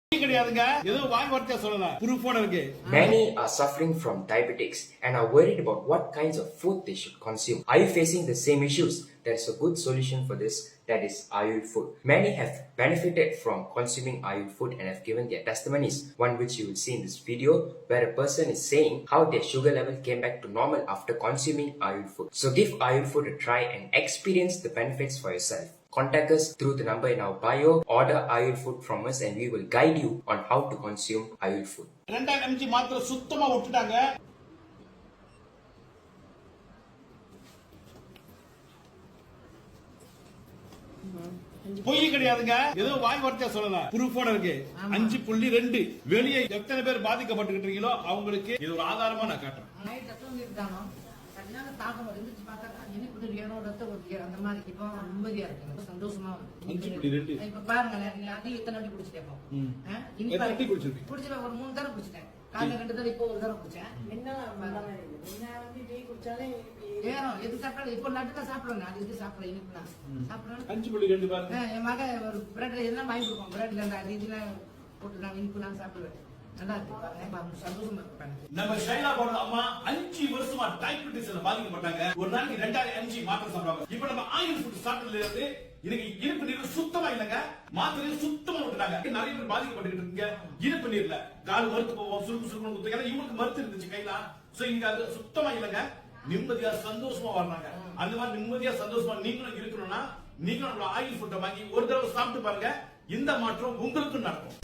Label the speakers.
Speaker 1: Many
Speaker 2: are suffering from diabetics and are worried about what kinds of food they should consume. Are you facing the same issues? There is a good solution for this, that is Ayurvedic food. Many have benefited from consuming Ayurvedic food and have given their testimonies, one which you will see in this video, where a person is saying how their sugar level came back to normal after consuming Ayurvedic food. So give Ayurvedic food a try and experience the benefits for yourself. Contact us through the number in our bio, order Ayurvedic food from us and we will guide you on how to consume Ayurvedic food.
Speaker 1: 2000 mg மாத்திரை சுத்தமா விட்டுட்டாங்க. பொய் கிடையாதுங்க. ஏதோ வாய் வார்த்தையா சொல்லலாம். ப்ரூஃபோட இருக்கு. 5.2 வெளியே எத்தனை பேர் பாதிக்கப்பட்டுட்டு இருக்கீங்களோ அவங்களுக்கு இது ஒரு ஆதாரமா நான் காட்டுறேன்.
Speaker 3: அந்த மாதிரி இப்போ நிம்மதியா இருக்கு, சந்தோஷமா இப்ப பாருங்களேன். இத்தனை வாட்டி குடிச்சிட்டேன், குடிச்சிட்டேன் ஒரு 3 தடவை குடிச்சிட்டேன். காலைல 2 தடவை, இப்போ ஒரு தடவை குடிச்சேன். என்ன குடிச்சாலே ஏறும். எது சாப்பிடாது இப்போ நட்டுல சாப்பிடுவேன். அது இது சாப்பிடல, இனிப்புனா சாப்பிடுவேன்.
Speaker 1: 5.2 பாருங்க.
Speaker 3: என் மக ஒரு பிரெட் எல்லாம் வாங்கி கொடுப்போம். பிரெட்ல அந்த இதெல்லாம் போட்டு நான் இனிப்பு நான் சாப்பிடுவேன். நல்லா இருக்கு, சந்தோஷமா இருப்பேன்.
Speaker 1: நம்ம ஷைலா போட அம்மா 5 வருஷமா டயபெட்டிஸ்ல பாதிக்கப்பட்டாங்க. ஒரு நாளைக்கு 2000 mg மாத்திரை சாப்பிடுவாங்க. இப்போ நம்ம ஆயில் ஃபுட் சாப்பிட்டதுல இருந்து எனக்கு இனிப்பு நீர் சுத்தமா இல்லங்க. மாத்திரை சுத்தமா விட்டுட்டாங்க. நிறைய பேர் பாதிக்கப்பட்டு இருக்கீங்க. இனிப்பு நீர்ல கால் மறுத்து போவோம், சுருக்கு சுருக்கு குத்துங்க. இவங்களுக்கு மறுத்து இருந்துச்சு கையில. சோ இங்க அது சுத்தமா இல்லங்க. நிம்மதியா சந்தோஷமா வர்றாங்க. அந்த மாதிரி நிம்மதியா சந்தோஷமா நீங்களும் இருக்கணும்னா நீங்களும் ஆயில் ஃபுட்டை வாங்கி ஒரு தடவை சாப்பிட்டு பாருங்க. இந்த மாற்றம் உங்களுக்கு நடக்கும்.